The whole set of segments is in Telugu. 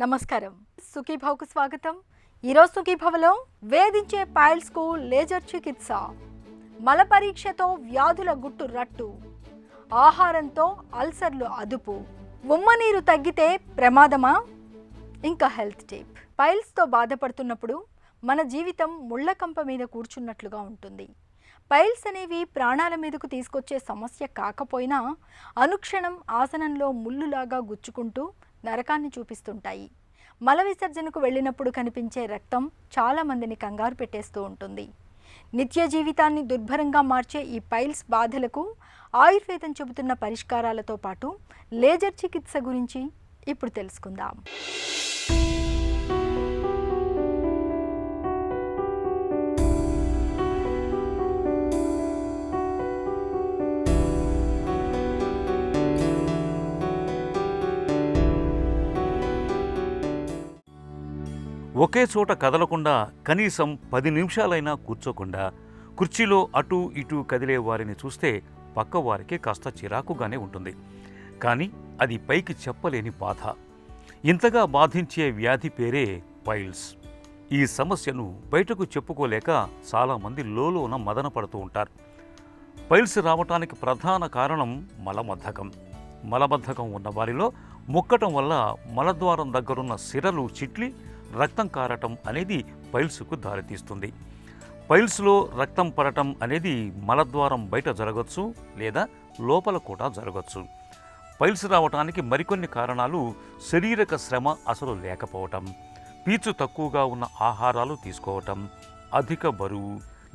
నమస్కారం. సుఖీభావ్కు స్వాగతం. ఈరోజు సుఖీభావ్లో వేధించే పైల్స్కు లేజర్ చికిత్స, మల పరీక్షతో వ్యాధుల గుట్టు రట్టు, ఆహారంతో అల్సర్లు అదుపు, ఉమ్మనీరు తగ్గితే ప్రమాదమా? ఇంకా హెల్త్ టిప్. పైల్స్తో బాధపడుతున్నప్పుడు మన జీవితం ముళ్ళకంప మీద కూర్చున్నట్లుగా ఉంటుంది. పైల్స్ అనేవి ప్రాణాల మీదకు తీసుకొచ్చే సమస్య కాకపోయినా అనుక్షణం ఆసనంలో ముళ్ళులాగా గుచ్చుకుంటూ నరకాన్ని చూపిస్తుంటాయి. మల విసర్జనకు వెళ్ళినప్పుడు కనిపించే రక్తం చాలామందిని కంగారు పెట్టేస్తూ ఉంటుంది. నిత్య జీవితాన్ని దుర్భరంగా మార్చే ఈ పైల్స్ బాధలకు ఆయుర్వేదం చెబుతున్న పరిష్కారాలతో పాటు లేజర్ చికిత్స గురించి ఇప్పుడు తెలుసుకుందాం. ఒకే చోట కదలకుండా కనీసం 10 నిమిషాలైనా కూర్చోకుండా కుర్చీలో అటూ ఇటూ కదిలే వారిని చూస్తే పక్క వారికి కాస్త చిరాకుగానే ఉంటుంది. కానీ అది పైకి చెప్పలేని బాధ. ఇంతగా బాధించే వ్యాధి పేరే పైల్స్. ఈ సమస్యను బయటకు చెప్పుకోలేక చాలామంది లోలోన మదన పడుతూ ఉంటారు. పైల్స్ రావటానికి ప్రధాన కారణం మలబద్ధకం. మలబద్ధకం ఉన్న వారిలో ముక్కటం వల్ల మలద్వారం దగ్గరున్న సిరలు చిట్లి రక్తం కారటం అనేది పైల్స్కు దారితీస్తుంది. పైల్స్లో రక్తం పడటం అనేది మలద్వారం బయట జరగచ్చు, లేదా లోపల కూడా జరగచ్చు. పైల్స్ రావటానికి మరికొన్ని కారణాలు శారీరక శ్రమ అసలు లేకపోవటం, పీచు తక్కువగా ఉన్న ఆహారాలు తీసుకోవటం, అధిక బరువు,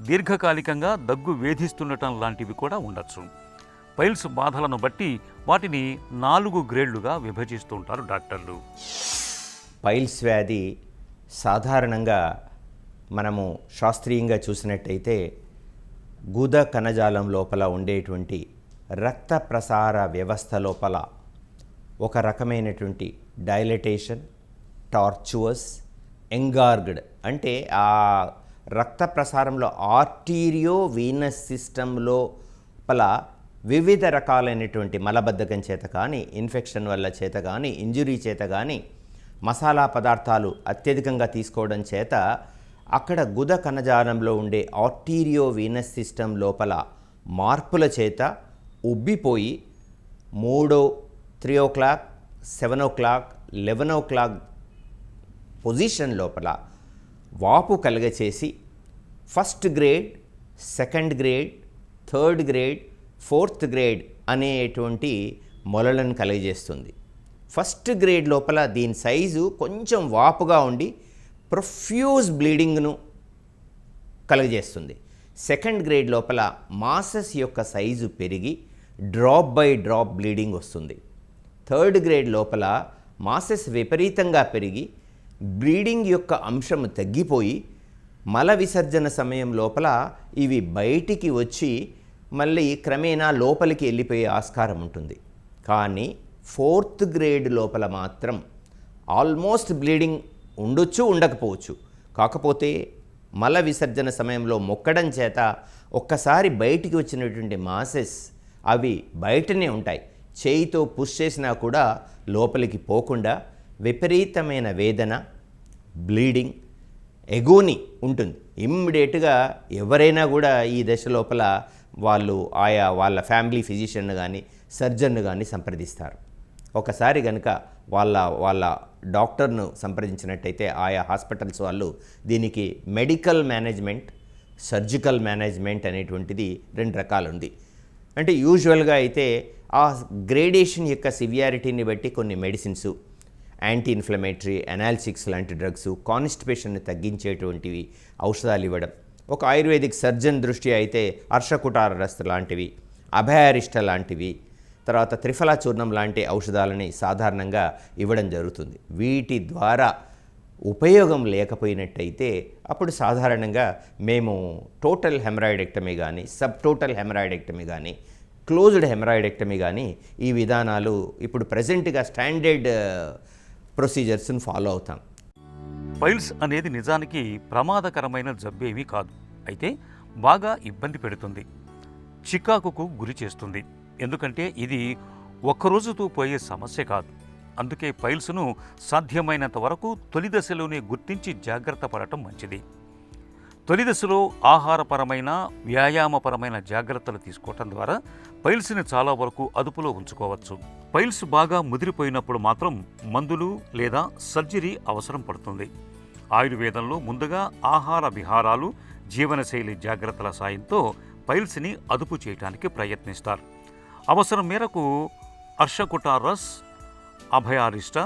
దీర్ఘకాలికంగా దగ్గు వేధిస్తుండటం లాంటివి కూడా ఉండొచ్చు. పైల్స్ బాధలను బట్టి వాటిని 4 గ్రేడ్లుగా విభజిస్తుంటారు డాక్టర్లు. పైల్స్ వ్యాధి సాధారణంగా మనము శాస్త్రీయంగా చూసినట్టయితే గుద కణజాలం లోపల ఉండేటువంటి రక్త ప్రసార వ్యవస్థ లోపల ఒక రకమైనటువంటి డైలటేషన్, టార్చువస్, ఎంగార్గ్డ్ అంటే ఆ రక్త ప్రసారంలో ఆర్టీరియో వీనస్ సిస్టమ్ లోపల వివిధ రకాలైనటువంటి మలబద్ధకం చేత కానీ, ఇన్ఫెక్షన్ వల్ల చేత కానీ, ఇంజురీ చేత కానీ, మసాలా పదార్థాలు అత్యధికంగా తీసుకోవడం చేత అక్కడ గుద కణజాలంలో ఉండే ఆర్టీరియో వీనస్ సిస్టమ్ లోపల మార్పుల చేత ఉబ్బిపోయి 3, 3 o'clock, 7 o'clock, 11 o'clock పొజిషన్ లోపల వాపు కలుగచేసి first grade, second grade, third grade, fourth grade అనేటువంటి మొలలను కలుగజేస్తుంది. ఫస్ట్ గ్రేడ్ లోపల దీని సైజు కొంచెం వాపుగా ఉండి ప్రొఫ్యూజ్ బ్లీడింగ్ను కలుగజేస్తుంది. సెకండ్ గ్రేడ్ లోపల మాసెస్ యొక్క సైజు పెరిగి డ్రాప్ బై డ్రాప్ బ్లీడింగ్ వస్తుంది. థర్డ్ గ్రేడ్ లోపల మాసెస్ విపరీతంగా పెరిగి బ్లీడింగ్ యొక్క అంశం తగ్గిపోయి మల విసర్జన సమయం లోపల ఇవి బయటికి వచ్చి మళ్ళీ క్రమేణా లోపలికి వెళ్ళిపోయే ఆస్కారం ఉంటుంది. కానీ ఫోర్త్ గ్రేడ్ లోపల మాత్రం ఆల్మోస్ట్ బ్లీడింగ్ ఉండొచ్చు, ఉండకపోవచ్చు. కాకపోతే మల విసర్జన సమయంలో మొక్కడం చేత ఒక్కసారి బయటికి వచ్చినటువంటి మాసెస్ అవి బయటనే ఉంటాయి. చేయితో పుష్ చేసినా కూడా లోపలికి పోకుండా విపరీతమైన వేదన, బ్లీడింగ్, ఎగోని ఉంటుంది. ఇమ్మీడియట్గా ఎవరైనా కూడా ఈ దశ లోపల వాళ్ళు వాళ్ళ ఫ్యామిలీ ఫిజిషియన్ కానీ, సర్జన్ను కానీ సంప్రదిస్తారు. ఒకసారి కనుక వాళ్ళ డాక్టర్ను సంప్రదించినట్టయితే ఆయా హాస్పిటల్స్ వాళ్ళు దీనికి మెడికల్ మేనేజ్మెంట్, సర్జికల్ మేనేజ్మెంట్ అనేటువంటిది 2 రకాలు ఉంది. అంటే యూజువల్గా అయితే ఆ గ్రేడేషన్ యొక్క సివియారిటీని బట్టి కొన్ని మెడిసిన్స్, యాంటీ ఇన్ఫ్లమేటరీ, అనాల్సిక్స్ లాంటి డ్రగ్స్, కాన్స్టిపేషన్ని తగ్గించేటువంటివి ఔషధాలు ఇవ్వడం. ఒక ఆయుర్వేదిక్ సర్జన్ దృష్టి అయితే అర్షకుటార రస్ లాంటివి, అభయారిష్ట లాంటివి, తర్వాత త్రిఫలా చూర్ణం లాంటి ఔషధాలని సాధారణంగా ఇవ్వడం జరుగుతుంది. వీటి ద్వారా ఉపయోగం లేకపోయినట్టయితే అప్పుడు సాధారణంగా మేము టోటల్ హెమరాయిడెక్టమీ కానీ, సబ్ టోటల్ హెమరాయిడెక్టమీ కానీ, క్లోజ్డ్ హెమరాయిడెక్టమీ కానీ ఈ విధానాలు ఇప్పుడు ప్రజెంట్గా స్టాండర్డ్ ప్రొసీజర్స్ని ఫాలో అవుతాం. పైల్స్ అనేది నిజానికి ప్రమాదకరమైన జబ్బేమీ కాదు. అయితే బాగా ఇబ్బంది పెడుతుంది, చికాకుకు గురి చేస్తుంది. ఎందుకంటే ఇది ఒక్కరోజుతో పోయే సమస్య కాదు. అందుకే పైల్స్ను సాధ్యమైనంత వరకు తొలి దశలోనే గుర్తించి జాగ్రత్త పడటం మంచిది. తొలి దశలో ఆహారపరమైన వ్యాయామపరమైన జాగ్రత్తలు తీసుకోవటం ద్వారా పైల్స్ని చాలా వరకు అదుపులో ఉంచుకోవచ్చు. పైల్స్ బాగా ముదిరిపోయినప్పుడు మాత్రం మందులు లేదా సర్జరీ అవసరం పడుతుంది. ఆయుర్వేదంలో ముందుగా ఆహార విహారాలు, జీవనశైలి జాగ్రత్తల సాయంతో పైల్స్ని అదుపు చేయడానికి ప్రయత్నిస్తారు. అవసరం మేరకు అర్షకుటారస్, అభయారిష్ట,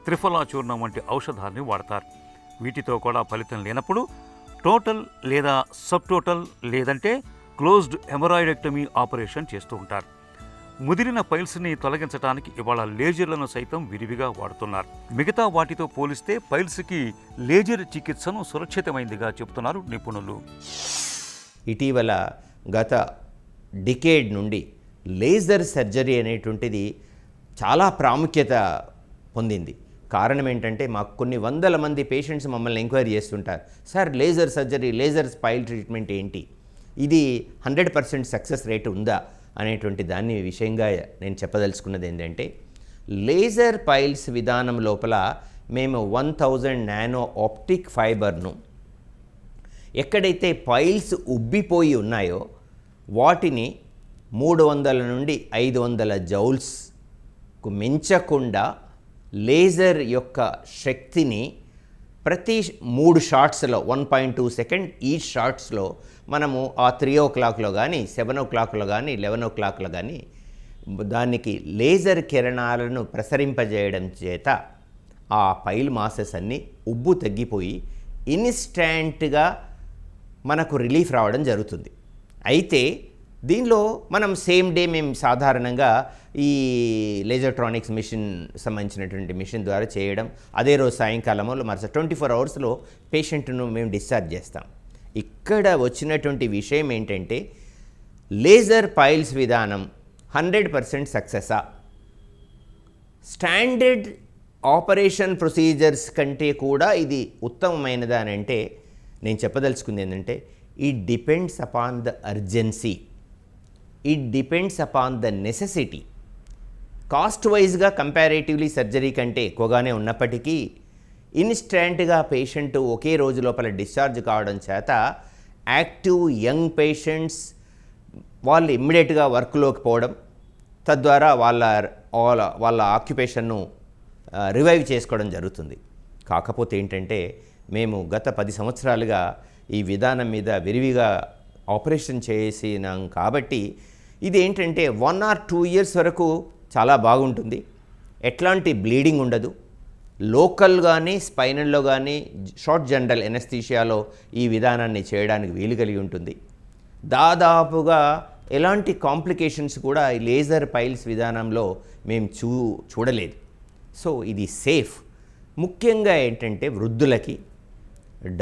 త్రిఫలాచూర్ణం వంటి ఔషధాన్ని వాడతారు. వీటితో కూడా ఫలితం లేనప్పుడు టోటల్ లేదా సబ్ టోటల్ లేదంటే క్లోజ్డ్ హెమరాయిడెక్టమీ ఆపరేషన్ చేస్తూ ఉంటారు. ముదిరిన పైల్స్ని తొలగించడానికి ఇవాళ లేజర్లను సైతం విరివిగా వాడుతున్నారు. మిగతా వాటితో పోలిస్తే పైల్స్కి లేజర్ చికిత్సను సురక్షితమైందిగా చెబుతున్నారు నిపుణులు. ఇటీవల గత డికేడ్ నుండి లేజర్ సర్జరీ అనేటువంటిది చాలా ప్రాముఖ్యత పొందింది. కారణం ఏంటంటే మాకు కొన్ని వందల మంది పేషెంట్స్ మమ్మల్ని ఎంక్వైరీ చేస్తుంటారు, sir laser surgery, laser spoil treatment ఏంటి, ఇది 100% సక్సెస్ రేట్ ఉందా అనేటువంటి దాన్ని విషయంగా నేను చెప్పదలుచుకున్నది ఏంటంటే, లేజర్ పైల్స్ విధానం లోపల మేము 1000 నానో ఆప్టిక్ ఫైబర్ను ఎక్కడైతే పైల్స్ ఉబ్బిపోయి ఉన్నాయో వాటిని 300 నుండి 500 జౌల్స్కు మించకుండా లేజర్ యొక్క శక్తిని ప్రతి 3 షాట్స్లో 1.2 సెకండ్ ఈ షాట్స్లో మనము ఆ 3 o'clockలో కానీ 7 o'clockలో కానీ 11 o'clockలో కానీ దానికి లేజర్ కిరణాలను ప్రసరింపజేయడం చేత ఆ పైల్ మాసెస్ అన్నీ ఉబ్బు తగ్గిపోయి ఇన్స్టాంట్గా మనకు రిలీఫ్ రావడం జరుగుతుంది. అయితే దీనిలో మనం సేమ్ డే మేము సాధారణంగా ఈ లేజర్ట్రానిక్స్ మిషన్ సంబంధించినటువంటి మిషన్ ద్వారా చేయడం, అదే రోజు సాయంకాలంలో మరుసటి 24 అవర్స్లో పేషెంట్ను మేము డిశ్చార్జ్ చేస్తాం. ఇక్కడ వచ్చినటువంటి విషయం ఏంటంటే, లేజర్ పైల్స్ విధానం 100% సక్సెసా, స్టాండర్డ్ ఆపరేషన్ ప్రొసీజర్స్ కంటే కూడా ఇది ఉత్తమమైనదా అని అంటే నేను చెప్పదలుచుకుంది ఏంటంటే, it depends upon the urgency, it depends upon the necessity. Cost వైజ్గా కంపారేటివ్లీ సర్జరీ కంటే ఎక్కువగానే ఉన్నప్పటికీ ఇన్స్టాంట్గా పేషెంట్ ఒకే రోజు లోపల డిశ్చార్జ్ కావడం చేత యాక్టివ్ యంగ్ పేషెంట్స్ వాళ్ళు ఇమ్మీడియట్గా వర్క్లోకి పోవడం, తద్వారా వాళ్ళ ఆక్యుపేషన్ను రివైవ్ చేసుకోవడం జరుగుతుంది. కాకపోతే ఏంటంటే, మేము గత 10 సంవత్సరాలుగా ఈ విధానం మీద విరివిగా ఆపరేషన్ చేసినాం కాబట్టి ఇది ఏంటంటే 1 or 2 years వరకు చాలా బాగుంటుంది, ఎట్లాంటి బ్లీడింగ్ ఉండదు. లోకల్ కానీ స్పైనల్లో కానీ షార్ట్ జనరల్ ఎనస్థీషియాలో ఈ విధానాన్ని చేయడానికి వీలు కలిగి ఉంటుంది. దాదాపుగా ఎలాంటి కాంప్లికేషన్స్ కూడా ఈ లేజర్ పైల్స్ విధానంలో మేము చూడలేదు. సో ఇది సేఫ్. ముఖ్యంగా ఏంటంటే వృద్ధులకి,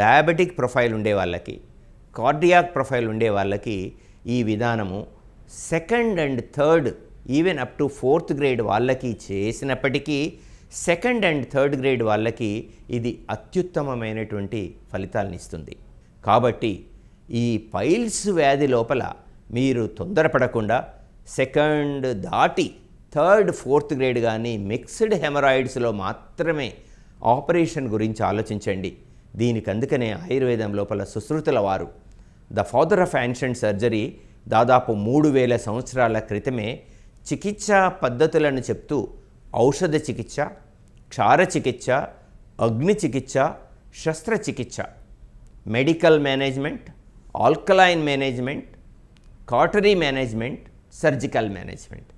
డయాబెటిక్ ప్రొఫైల్ ఉండే వాళ్ళకి, కార్డియాక్ ప్రొఫైల్ ఉండే వాళ్ళకి ఈ విధానము 2nd and 3rd even up to 4th grade వాళ్ళకి చేసినప్పటికీ 2nd and 3rd grade వాళ్ళకి ఇది అత్యుత్తమమైనటువంటి ఫలితాలను ఇస్తుంది. కాబట్టి ఈ పైల్స్ వ్యాధి లోపల మీరు తొందరపడకుండా 2nd దాటి 3rd, 4th grade కానీ మిక్స్డ్ హెమరాయిడ్స్లో మాత్రమే ఆపరేషన్ గురించి ఆలోచించండి. దీనికి అందుకనే ఆయుర్వేదం లోపల సుశ్రుతుల వారు, the father of ancient surgery, దాదాపు 3000 సంవత్సరాల క్రితమే చికిత్సా పద్ధతులను చెప్తూ ఔషధ చికిత్స, క్షార చికిత్స, అగ్ని చికిత్స, శస్త్రచికిత్స, medical management, alkaline management, cautery management, surgical management,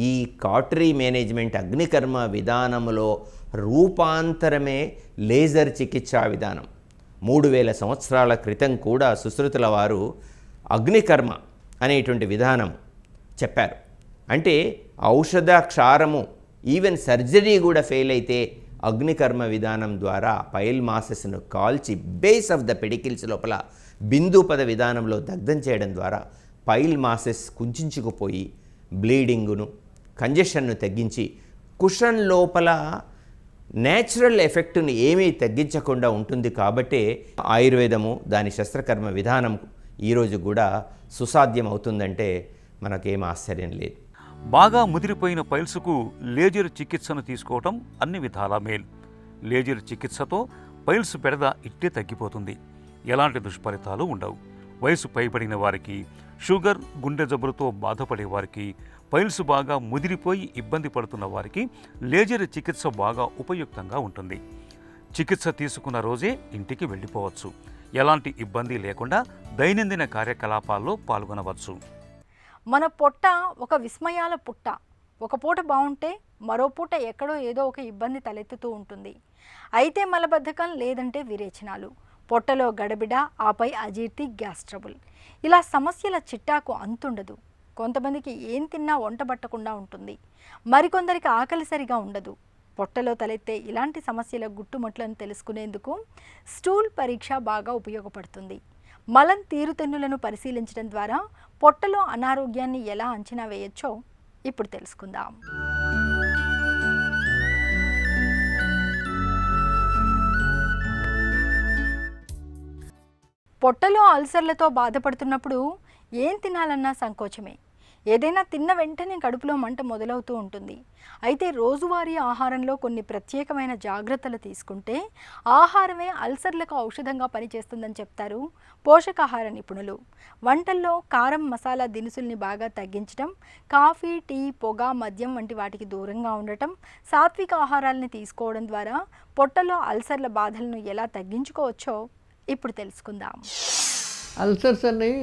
ఈ కాటరీ మేనేజ్మెంట్ అగ్నికర్మ విధానములో రూపాంతరమే లేజర్ చికిత్సా విధానం. 3000 సంవత్సరాల క్రితం కూడా సుశ్రుతుల వారు అగ్నికర్మ అనేటువంటి విధానం చెప్పారు. అంటే ఔషధ క్షారము ఈవెన్ సర్జరీ కూడా ఫెయిల్ అయితే అగ్నికర్మ విధానం ద్వారా పైల్ మాసెస్ను కాల్చి బేస్ ఆఫ్ ద పెడికిల్స్ లోపల బిందుపద విధానంలో దగ్ధం చేయడం ద్వారా పైల్ మాసెస్ కుంచుకుపోయి బ్లీడింగును, కంజెషన్ను తగ్గించి కుషన్ లోపల నేచురల్ ఎఫెక్ట్ని ఏమీ తగ్గించకుండా ఉంటుంది. కాబట్టే ఆయుర్వేదము దాని శస్త్రకర్మ విధానం ఈరోజు కూడా సుసాధ్యం అవుతుందంటే మనకేం ఆశ్చర్యం లేదు. బాగా ముదిరిపోయిన పైల్స్కు లేజర్ చికిత్సను తీసుకోవటం అన్ని విధాలా మేలు. లేజర్ చికిత్సతో పైల్స్ బెడద ఇట్టే తగ్గిపోతుంది. ఎలాంటి దుష్ఫలితాలు ఉండవు. వయసు పైబడిన వారికి, షుగర్, గుండె జబ్బులతో బాధపడే వారికి, పైల్స్ బాగా ముదిరిపోయి ఇబ్బంది పడుతున్న వారికి లేజర్ చికిత్స బాగా ఉపయుక్తంగా ఉంటుంది. చికిత్స తీసుకున్న రోజే ఇంటికి వెళ్ళిపోవచ్చు. ఎలాంటి ఇబ్బంది లేకుండా దైనందిన కార్యకలాపాల్లో పాల్గొనవచ్చు. మన పొట్ట ఒక విస్మయాల పుట్ట. ఒక పూట బాగుంటే మరో పూట ఎక్కడో ఏదో ఒక ఇబ్బంది తలెత్తుతూ ఉంటుంది. అయితే మలబద్ధకం, లేదంటే విరేచనాలు, పొట్టలో గడబిడ, ఆపై అజీర్తి, గ్యాస్ ట్రబుల్, ఇలా సమస్యల చిట్టాకు అంతుండదు. కొంతమందికి ఏం తిన్నా వంట పట్టకుండా ఉంటుంది. మరికొందరికి ఆకలి సరిగా ఉండదు. పొట్టలో తలెత్తే ఇలాంటి సమస్యల గుట్టుముట్లను తెలుసుకునేందుకు స్టూల్ పరీక్ష బాగా ఉపయోగపడుతుంది. మలం తీరుతెన్నులను పరిశీలించడం ద్వారా పొట్టలో అనారోగ్యాన్ని ఎలా అంచనా వేయొచ్చో ఇప్పుడు తెలుసుకుందాం. పొట్టలో అల్సర్లతో బాధపడుతున్నప్పుడు ఏం తినాలన్నా సంకోచమే. ఏదైనా తిన్న వెంటనే కడుపులో మంట మొదలవుతూ ఉంటుంది. అయితే రోజువారీ ఆహారంలో కొన్ని ప్రత్యేకమైన జాగ్రత్తలు తీసుకుంటే ఆహారమే అల్సర్లకు ఔషధంగా పనిచేస్తుందని చెప్తారు పోషకాహార నిపుణులు. వంటల్లో కారం, మసాలా దినుసుల్ని బాగా తగ్గించడం, కాఫీ, టీ, పొగ, మద్యం వంటి వాటికి దూరంగా ఉండటం, సాత్విక ఆహారాలని తీసుకోవడం ద్వారా పొట్టలో అల్సర్ల బాధలను ఎలా తగ్గించుకోవచ్చో ఇప్పుడు తెలుసుకుందాం. అల్సర్స్ అనేవి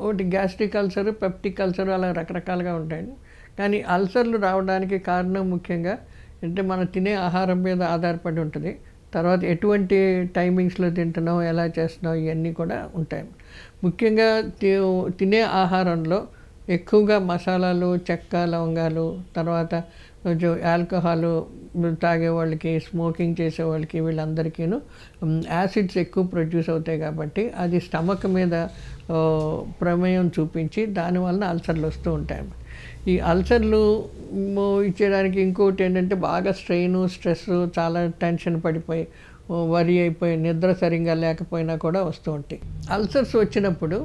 ఒకటి గ్యాస్ట్రిక్ అల్సర్, పెప్టిక్ అల్సర్, అలా రకరకాలుగా ఉంటాయి. కానీ అల్సర్లు రావడానికి కారణం ముఖ్యంగా అంటే మనం తినే ఆహారం మీద ఆధారపడి ఉంటుంది. తర్వాత ఎటువంటి టైమింగ్స్లో తింటున్నాం, ఎలా చేస్తున్నాం, ఇవన్నీ కూడా ఉంటాయి. ముఖ్యంగా తినే ఆహారంలో ఎక్కువగా మసాలాలు, చెక్క, లవంగాలు, తర్వాత కొంచెం ఆల్కహాలు తాగే వాళ్ళకి, స్మోకింగ్ చేసే వాళ్ళకి, వీళ్ళందరికీను యాసిడ్స్ ఎక్కువ ప్రొడ్యూస్ అవుతాయి. కాబట్టి అది స్టమక్ మీద ప్రమేయం చూపించి దానివల్ల అల్సర్లు వస్తూ ఉంటాయి. ఈ అల్సర్లు ఇచ్చేయడానికి ఇంకోటి ఏంటంటే బాగా స్ట్రెయిన్, స్ట్రెస్, చాలా టెన్షన్ పడిపోయి, వరి అయిపోయి, నిద్ర సరిగ్గా లేకపోయినా కూడా వస్తూ ఉంటాయి. అల్సర్స్ వచ్చినప్పుడు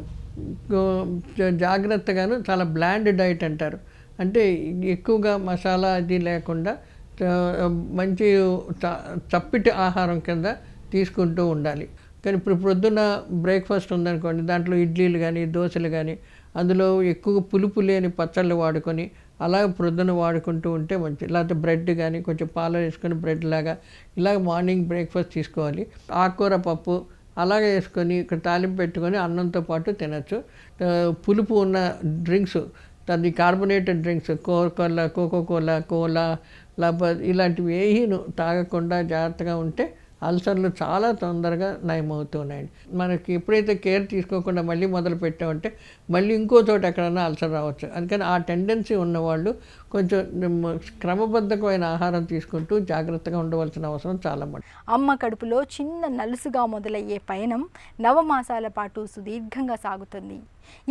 జాగ్రత్తగాను చాలా బ్లాండ్ డైట్ అంటారు. అంటే ఎక్కువగా మసాలా అది లేకుండా మంచి చప్పిటి ఆహారం కింద తీసుకుంటూ ఉండాలి. కానీ ఇప్పుడు ప్రొద్దున బ్రేక్ఫాస్ట్ ఉందనుకోండి, దాంట్లో ఇడ్లీలు కానీ, దోశలు కానీ, అందులో ఎక్కువ పులుపు లేని పచ్చళ్ళు వాడుకొని అలా ప్రొద్దున వాడుకుంటూ ఉంటే మంచిది. లేకపోతే బ్రెడ్ కానీ కొంచెం పాలు వేసుకొని బ్రెడ్ లాగా ఇలాగ మార్నింగ్ బ్రేక్ఫాస్ట్ తీసుకోవాలి. ఆకుకూర పప్పు అలాగే వేసుకొని ఇక్కడ తాలింపు పెట్టుకొని అన్నంతో పాటు తినచ్చు. పులుపు ఉన్న డ్రింక్స్, అది కార్బొనేటెడ్ డ్రింక్స్, కోలా లేకపోతే ఇలాంటివి ఏమీ తాగకుండా జాగ్రత్తగా ఉంటే అల్సర్లు చాలా తొందరగా నయమవుతున్నాయండి. మనకి ఎప్పుడైతే కేర్ తీసుకోకుండా మళ్ళీ మొదలు పెట్టామంటే మళ్ళీ ఇంకో చోట ఎక్కడైనా అల్సర్ రావచ్చు. అందుకని ఆ టెండెన్సీ ఉన్నవాళ్ళు కొంచెం క్రమబద్ధమైన ఆహారం తీసుకుంటూ జాగ్రత్తగా ఉండవలసిన అవసరం చాలా మంది. అమ్మ కడుపులో చిన్న నలుసుగా మొదలయ్యే పయనం నవమాసాల పాటు సుదీర్ఘంగా సాగుతుంది.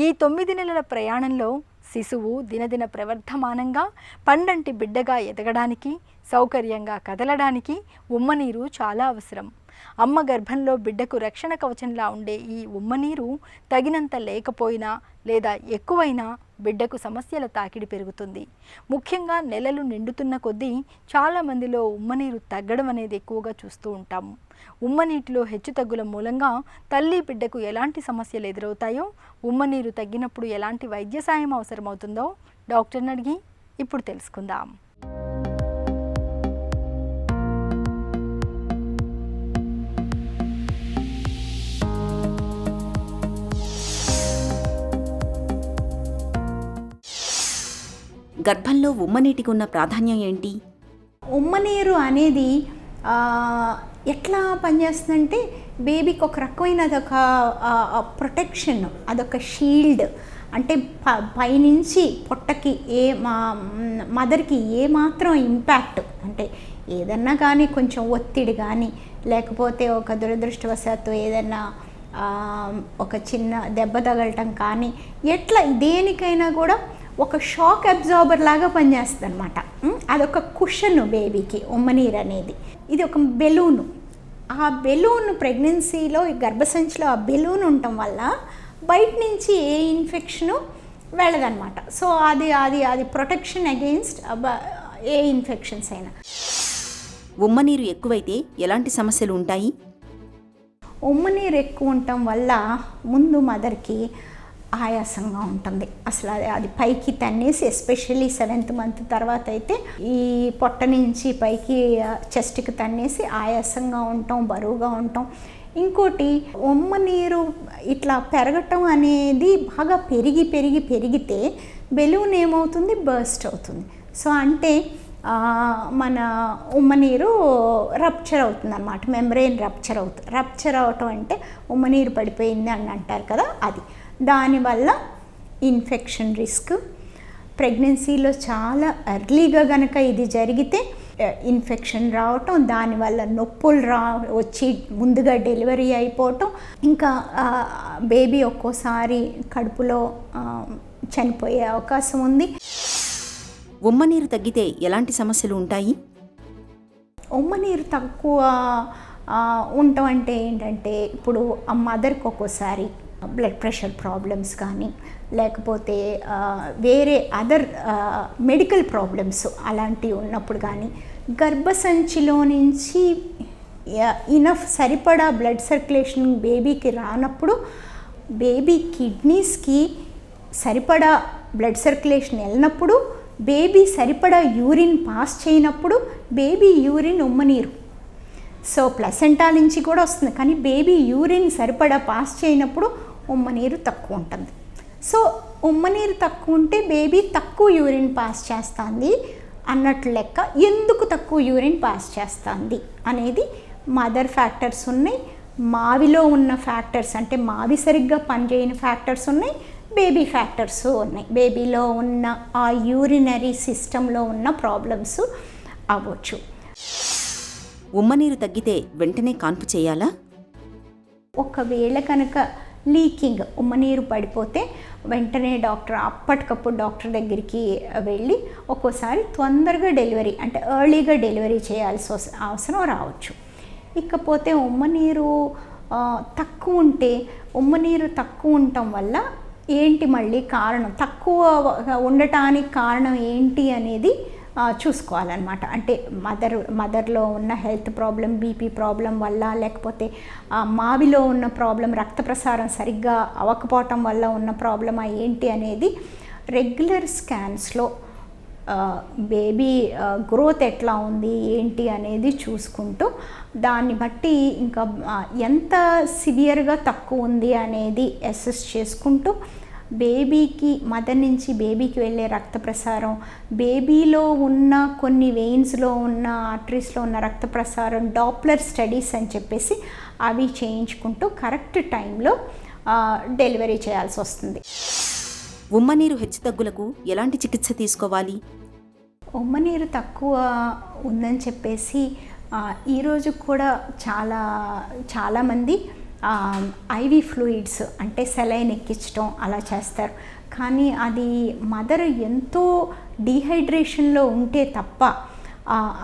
ఈ 9 నెలల ప్రయాణంలో శిశువు దినదిన ప్రవర్ధమానంగా పండంటి బిడ్డగా ఎదగడానికి, సౌకర్యంగా కదలడానికి ఉమ్మనీరు చాలా అవసరం. అమ్మ గర్భంలో బిడ్డకు రక్షణ కవచంలా ఉండే ఈ ఉమ్మనీరు తగినంత లేకపోయినా లేదా ఎక్కువైనా బిడ్డకు సమస్యల తాకిడి పెరుగుతుంది. ముఖ్యంగా నెలలు నిండుతున్న కొద్దీ చాలామందిలో ఉమ్మనీరు తగ్గడం అనేది ఎక్కువగా చూస్తూ ఉంటాము. ఉమ్మనీటిలో హెచ్చుతగ్గుల మూలంగా తల్లి బిడ్డకు ఎలాంటి సమస్యలు ఎదురవుతాయో, ఉమ్మనీరు తగ్గినప్పుడు ఎలాంటి వైద్య సాయం అవసరమవుతుందో డాక్టర్ని అడిగి ఇప్పుడు తెలుసుకుందాం. గర్భంలో ఉమ్మనీటికి ఉన్న ప్రాధాన్యం ఏంటి? ఉమ్మనీరు అనేది ఎట్లా పనిచేస్తుందంటే బేబీకి ఒక రకమైన అదొక ప్రొటెక్షన్, అదొక షీల్డ్. అంటే పైనుంచి పొట్టకి మదర్కి ఏమాత్రం ఇంపాక్ట్ అంటే ఏదన్నా కానీ కొంచెం ఒత్తిడి కానీ లేకపోతే ఒక దురదృష్టవశాత్తు ఏదన్నా ఒక చిన్న దెబ్బ తగలటం కానీ ఎట్లా దేనికైనా కూడా ఒక షాక్ అబ్జార్బర్ లాగా పనిచేస్తుంది అనమాట. అదొక కుషన్ బేబీకి ఉమ్మనీరు అనేది. ఇది ఒక బెలూను. ఆ బెలూన్ ప్రెగ్నెన్సీలో గర్భసంచిలో ఆ బెలూన్ ఉండటం వల్ల బయట నుంచి ఏ ఇన్ఫెక్షను వెళ్ళదన్నమాట. సో అది అది అది ప్రొటెక్షన్ అగెయిన్స్ట్ ఏ ఇన్ఫెక్షన్స్ అయినా. ఉమ్మనీరు ఎక్కువైతే ఎలాంటి సమస్యలు ఉంటాయి? ఉమ్మనీరు ఎక్కువ ఉండటం వల్ల ముందు మదర్కి ఆయాసంగా ఉంటుంది. అసలు అది పైకి తన్నేసి, ఎస్పెషల్లీ 7th మంత్ తర్వాత అయితే ఈ పొట్ట నుంచి పైకి చెస్ట్కి తన్నేసి ఆయాసంగా ఉంటాం, బరువుగా ఉంటాం. ఇంకోటి ఉమ్మనీరు ఇట్లా పెరగటం అనేది బాగా పెరిగితే బెలూన్ ఏమవుతుంది, బర్స్ట్ అవుతుంది. సో అంటే మన ఉమ్మనీరు రప్చర్ అవుతుంది అన్నమాట, మెంబ్రెయిన్ రప్చర్ అవటం అంటే ఉమ్మనీరు పడిపోయింది అని అంటారు కదా, అది. దానివల్ల ఇన్ఫెక్షన్ రిస్క్, ప్రెగ్నెన్సీలో చాలా ఎర్లీగా కనుక ఇది జరిగితే ఇన్ఫెక్షన్ రావటం, దానివల్ల నొప్పులు వచ్చి ముందుగా డెలివరీ అయిపోవటం, ఇంకా బేబీ ఒక్కోసారి కడుపులో చనిపోయే అవకాశం ఉంది. ఉమ్మనీరు తగ్గితే ఎలాంటి సమస్యలు ఉంటాయి? ఉమ్మనీరు తక్కువ ఉండటం అంటే ఏంటంటే, ఇప్పుడు ఆ మదర్కి ఒక్కోసారి బ్లడ్ ప్రెషర్ ప్రాబ్లమ్స్ కానీ, లేకపోతే వేరే అదర్ మెడికల్ ప్రాబ్లమ్స్ అలాంటివి ఉన్నప్పుడు కానీ, గర్భసంచిలో నుంచి ఇనఫ్ సరిపడా బ్లడ్ సర్క్యులేషన్ బేబీకి రానప్పుడు, బేబీ కిడ్నీస్కి సరిపడా బ్లడ్ సర్క్యులేషన్ వెళ్ళినప్పుడు, బేబీ సరిపడా యూరిన్ పాస్ చేయనప్పుడు బేబీ యూరిన్ ఉమ్మనీరు. సో ప్లసెంటా నుంచి కూడా వస్తుంది, కానీ బేబీ యూరిన్ సరిపడా పాస్ చేయనప్పుడు ఉమ్మనీరు తక్కువ ఉంటుంది. సో ఉమ్మనీరు తక్కువ ఉంటే బేబీ తక్కువ యూరిన్ పాస్ చేస్తుంది అన్నట్లు లెక్క. ఎందుకు తక్కువ యూరిన్ పాస్ చేస్తుంది అనేది మదర్ ఫ్యాక్టర్స్ ఉన్నాయి, మావిలో ఉన్న ఫ్యాక్టర్స్ అంటే మావి సరిగ్గా పనిచేయని ఫ్యాక్టర్స్ ఉన్నాయి, బేబీ ఫ్యాక్టర్స్ ఉన్నాయి. బేబీలో ఉన్న ఆ యూరినరీ సిస్టంలో ఉన్న ప్రాబ్లమ్స్ అవ్వచ్చు. ఉమ్మనీరు తగ్గితే వెంటనే కాన్పు చేయాలా? ఒకవేళ కనుక లీకింగ్ ఉమ్మనీరు పడిపోతే వెంటనే అప్పటికప్పుడు డాక్టర్ దగ్గరికి వెళ్ళి ఒక్కోసారి తొందరగా డెలివరీ అంటే ఎర్లీగా డెలివరీ చేయాల్సి అవసరం రావచ్చు. ఇకపోతే ఉమ్మనీరు తక్కువ ఉంటే, ఉమ్మనీరు తక్కువ ఉండటం వల్ల ఏంటి మళ్ళీ కారణం, తక్కువ ఉండటానికి కారణం ఏంటి అనేది చూసుకోవాలన్నమాట. అంటే మదర్లో ఉన్న హెల్త్ ప్రాబ్లం, బీపీ ప్రాబ్లం వల్ల, లేకపోతే మావిలో ఉన్న ప్రాబ్లం, రక్త ప్రసారం సరిగ్గా అవ్వకపోవటం వల్ల ఉన్న ప్రాబ్లమా ఏంటి అనేది రెగ్యులర్ స్కాన్స్లో బేబీ గ్రోత్ ఎట్లా ఉంది ఏంటి అనేది చూసుకుంటూ, దాన్ని బట్టి ఇంకా ఎంత సివియర్గా తక్కువ ఉంది అనేది అసెస్ చేసుకుంటూ, బేబీకి మదర్ నుంచి బేబీకి వెళ్ళే రక్త ప్రసారం, బేబీలో ఉన్న కొన్ని వెయిన్స్లో ఉన్న ఆర్టరీస్లో ఉన్న రక్త ప్రసారం, డాప్లర్ స్టడీస్ అని చెప్పేసి అవి చేయించుకుంటూ కరెక్ట్ టైంలో డెలివరీ చేయాల్సి వస్తుంది. ఉమ్మనీరు హెచ్చుతగ్గులకు ఎలాంటి చికిత్స తీసుకోవాలి? ఉమ్మనీరు తక్కువ ఉందని చెప్పేసి ఈరోజు కూడా చాలామంది ఐవీ ఫ్లూయిడ్స్ అంటే సెలైన్ ఎక్కించడం అలా చేస్తారు. కానీ అది మదర్ ఎంతో డీహైడ్రేషన్లో ఉంటే తప్ప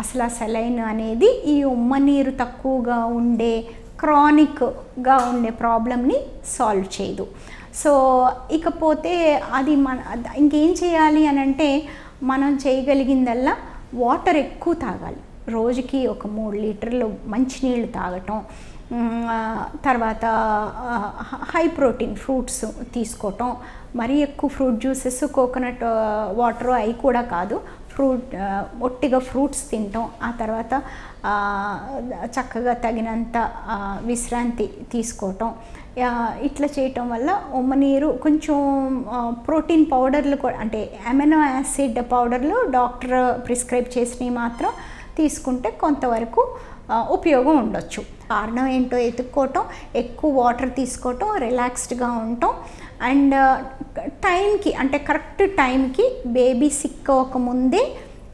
అసలు ఆ సెలైన్ అనేది ఈ ఉమ్మనీరు తక్కువగా ఉండే క్రానిక్గా ఉండే ప్రాబ్లమ్ని సాల్వ్ చేయదు. సో ఇకపోతే అది ఇంకేం చేయాలి అని అంటే, మనం చేయగలిగిందల్లా వాటర్ ఎక్కువ తాగాలి. రోజుకి ఒక 3 లీటర్లు మంచినీళ్ళు తాగటం, తర్వాత హై ప్రోటీన్ ఫ్రూట్స్ తీసుకోవటం, మరీ ఎక్కువ ఫ్రూట్ జ్యూసెస్, కోకోనట్ వాటర్ అవి కూడా కాదు, ఒట్టిగా ఫ్రూట్స్ తినటం, ఆ తర్వాత చక్కగా తగినంత విశ్రాంతి తీసుకోవటం, ఇట్లా చేయటం వల్ల ఉమ్మనీరు కొంచెం ప్రోటీన్ పౌడర్లు కూడా అంటే అమినో యాసిడ్ పౌడర్లు డాక్టర్ ప్రిస్క్రైబ్ చేసినవి మాత్రం తీసుకుంటే కొంతవరకు ఉపయోగం ఉండొచ్చు. కారణం ఏంటో ఎత్తుక్కోవటం, ఎక్కువ వాటర్ తీసుకోవటం, రిలాక్స్డ్గా ఉండటం, అండ్ టైంకి అంటే కరెక్ట్ టైంకి బేబీ సిక్ అవ్వకముందే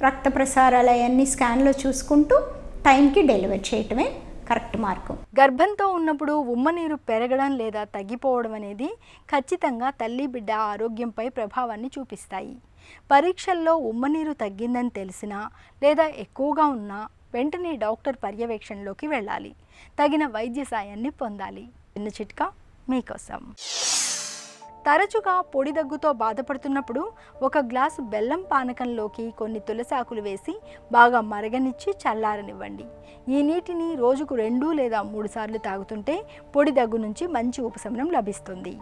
రక్త ప్రసారాలు అవన్నీ స్కాన్లో చూసుకుంటూ టైంకి డెలివరీ చేయటమే కరెక్ట్ మార్గం. గర్భంతో ఉన్నప్పుడు ఉమ్మనీరు పెరగడం లేదా తగ్గిపోవడం అనేది ఖచ్చితంగా తల్లి బిడ్డ ఆరోగ్యంపై ప్రభావాన్ని చూపిస్తాయి. పరీక్షల్లో ఉమ్మనీరు తగ్గిందని తెలిసినా లేదా ఎక్కువగా ఉన్నా వెంటనే డాక్టర్ పర్యవేక్షణలోకి వెళ్ళాలి, తగిన వైద్య సాయాన్ని పొందాలి. చిన్న చిట్కా మీకోసం. తరచుగా పొడి దగ్గుతో బాధపడుతున్నప్పుడు ఒక గ్లాసు బెల్లం పానకంలోకి కొన్ని తులసాకులు వేసి బాగా మరగనిచ్చి చల్లారనివ్వండి. ఈ నీటిని రోజుకు 2 లేదా 3 సార్లు తాగుతుంటే పొడి దగ్గు నుంచి మంచి ఉపశమనం లభిస్తుంది.